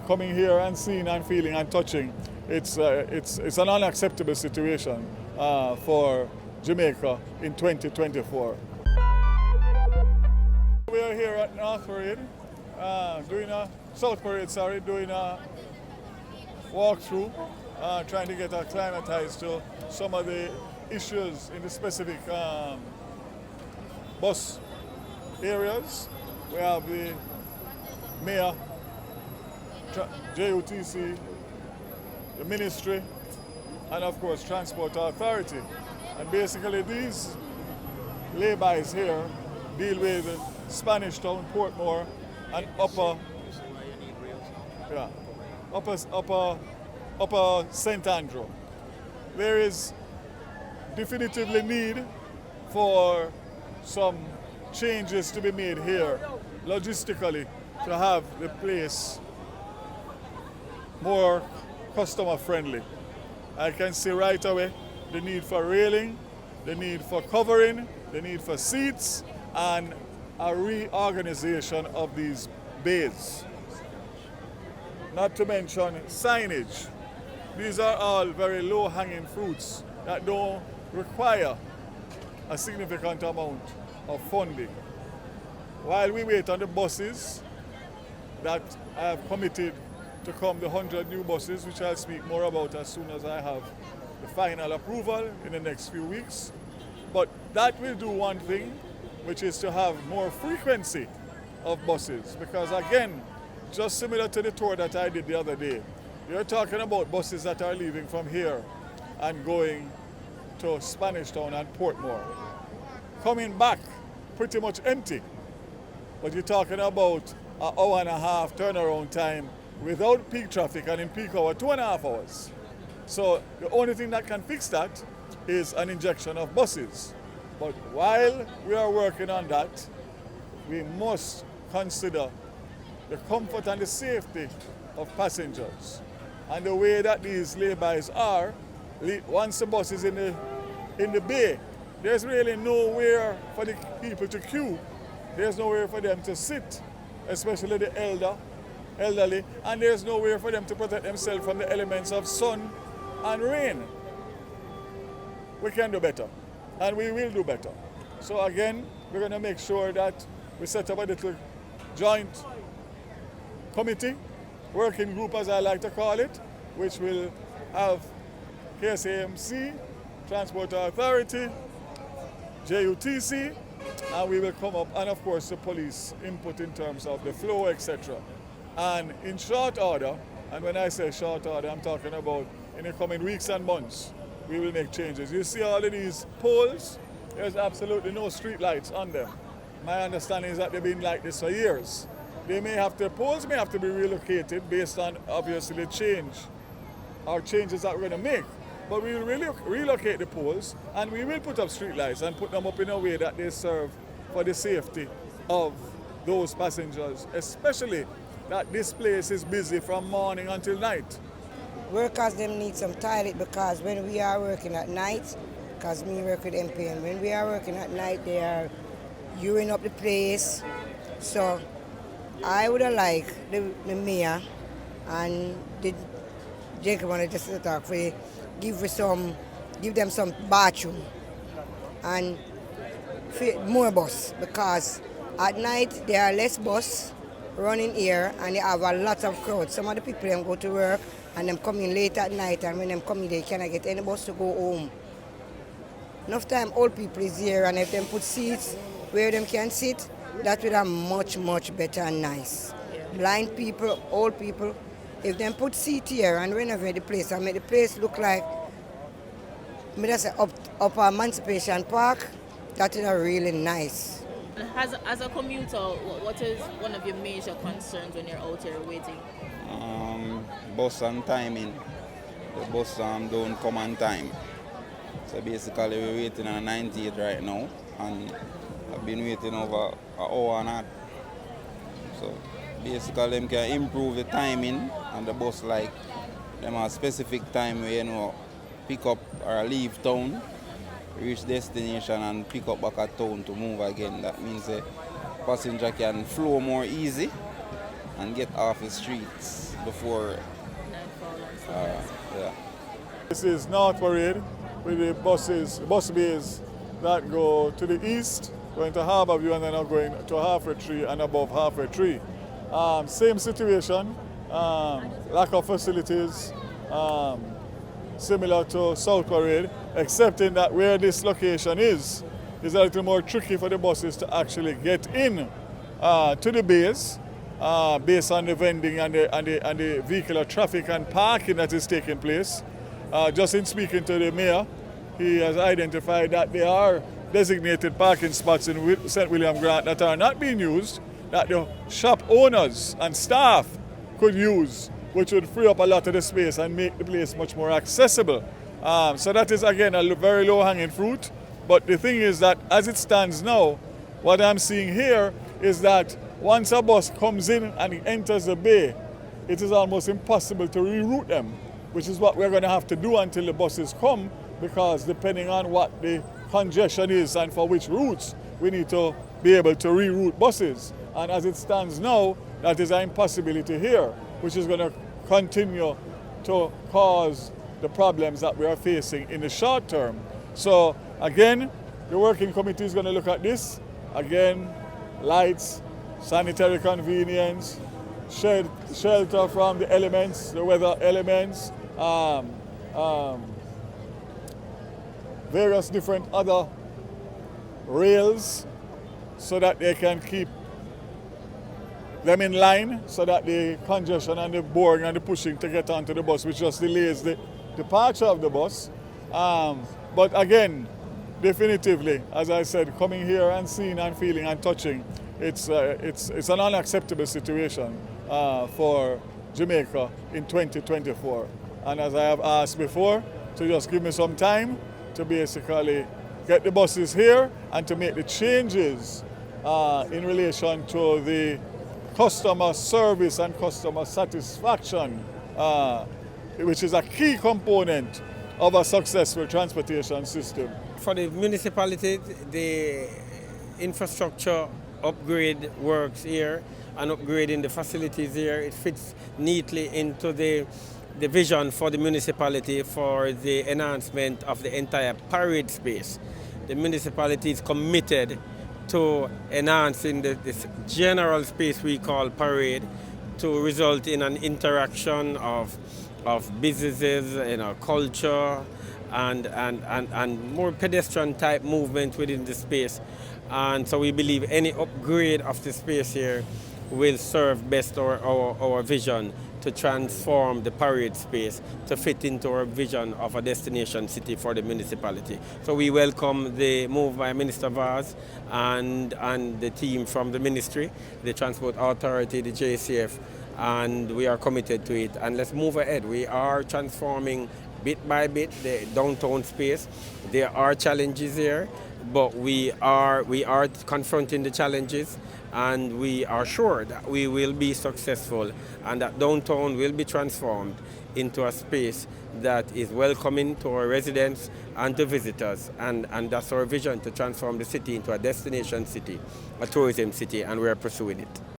coming here and seeing and feeling and touching, it's an unacceptable situation for Jamaica in 2024. We are here at South Parade, doing a walkthrough, trying to get acclimatized to some of the issues in the specific bus areas. We have the mayor, JUTC, the ministry, and of course Transport Authority. And basically these laybys here deal with Spanish Town, Portmore, and upper St. Andrew. There is definitively need for some changes to be made here logistically to have the place more customer friendly. I can see right away the need for railing, the need for covering, the need for seats, and a reorganization of these bays. Not to mention signage. These are all very low-hanging fruits that don't require a significant amount of funding. While we wait on the buses that I have committed to come, the 100 new buses, which I'll speak more about as soon as I have the final approval in the next few weeks. But that will do one thing, which is to have more frequency of buses. Because again, just similar to the tour that I did the other day, you're talking about buses that are leaving from here and going to Spanish Town and Portmore. Coming back pretty much empty. But you're talking about an hour and a half turnaround time without peak traffic, and in peak hour 2.5 hours. So the only thing that can fix that is an injection of buses. But while we are working on that, we must consider the comfort and the safety of passengers. And the way that these laybys are, once the bus is in the bay, there's really nowhere for the people to queue. There's nowhere for them to sit, especially the elderly, and there's nowhere for them to protect themselves from the elements of sun and rain. We can do better, and we will do better. So again, we're going to make sure that we set up a little joint committee, working group as I like to call it, which will have KSAMC, Transport Authority, JUTC, and we will come up, and of course the police input in terms of the flow, etc. And in short order, and when I say short order, I'm talking about in the coming weeks and months, we will make changes. You see all of these poles, there's absolutely no street lights on them. My understanding is that they've been like this for years. Poles may have to be relocated based on obviously the changes that we're going to make. But we will really relocate the poles, and we will put up street lights and put them up in a way that they serve for the safety of those passengers, especially that this place is busy from morning until night. Workers them need some toilet, because when we are working at night, because me work with MPN, when we are working at night, they are urine up the place. So I would have liked the mayor and the gentleman just to talk for give them some bathroom and more bus, because at night there are less bus running here and they have a lot of crowd. Some of the people them go to work and them come in late at night, and when them come in they cannot get any bus to go home. Enough time old people is here, and if them put seats where them can sit, that would have much better and nice. Blind people, old people, if them put seat here and renovate the place and make the place look like up Emancipation Park, that is really nice. As a commuter, what is one of your major concerns when you're out here waiting? Bus and timing. The bus don't come on time. So basically we're waiting on a 98 right now, and I've been waiting over an hour and a half. So basically them can improve the timing and the bus, like them a specific time where pick up or leave town, reach destination and pick up back at town to move again. That means the passenger can flow more easy and get off the streets. before. Nightfall and stuff. Yeah. This is North Parade with the bus bays that go to the east, going to Harborview and then are going to Halfway Tree and above Halfway Tree. Same situation, lack of facilities, similar to South Parade, except in that where this location is a little more tricky for the buses to actually get in to the bays, based on the vending and the vehicular traffic and parking that is taking place. Just in speaking to the mayor, he has identified that there are designated parking spots in St. William Grant that are not being used, that the shop owners and staff could use, which would free up a lot of the space and make the place much more accessible. So that is, again, a very low-hanging fruit. But the thing is that as it stands now, what I'm seeing here is that once a bus comes in and it enters the bay, it is almost impossible to reroute them, which is what we're going to have to do until the buses come, because depending on what the congestion is and for which routes, we need to be able to reroute buses. And as it stands now, that is an impossibility here, which is going to continue to cause the problems that we are facing in the short term. So again, the working committee is going to look at this. Again, lights, sanitary convenience, shelter from the elements, the weather elements, various different other rails so that they can keep them in line, so that the congestion and the boring and the pushing to get onto the bus, which just delays the departure of the bus. But again, definitively, as I said, coming here and seeing and feeling and touching, it's an unacceptable situation for Jamaica in 2024. And as I have asked before, to just give me some time to basically get the buses here and to make the changes in relation to the customer service and customer satisfaction, which is a key component of a successful transportation system. For the municipality, the infrastructure upgrade works here and upgrading the facilities here, it fits neatly into the vision for the municipality for the enhancement of the entire parade space. The municipality is committed to enhancing this general space we call parade to result in an interaction of businesses, culture, and more pedestrian type movement within the space. And so we believe any upgrade of the space here will serve best our vision to transform the parade space to fit into our vision of a destination city for the municipality. So we welcome the move by Minister Vaz and the team from the ministry, the Transport Authority, the JCF, and we are committed to it. And let's move ahead. We are transforming bit by bit the downtown space. There are challenges here, but we are confronting the challenges, and we are sure that we will be successful and that downtown will be transformed into a space that is welcoming to our residents and to visitors. And that's our vision, to transform the city into a destination city, a tourism city, and we are pursuing it.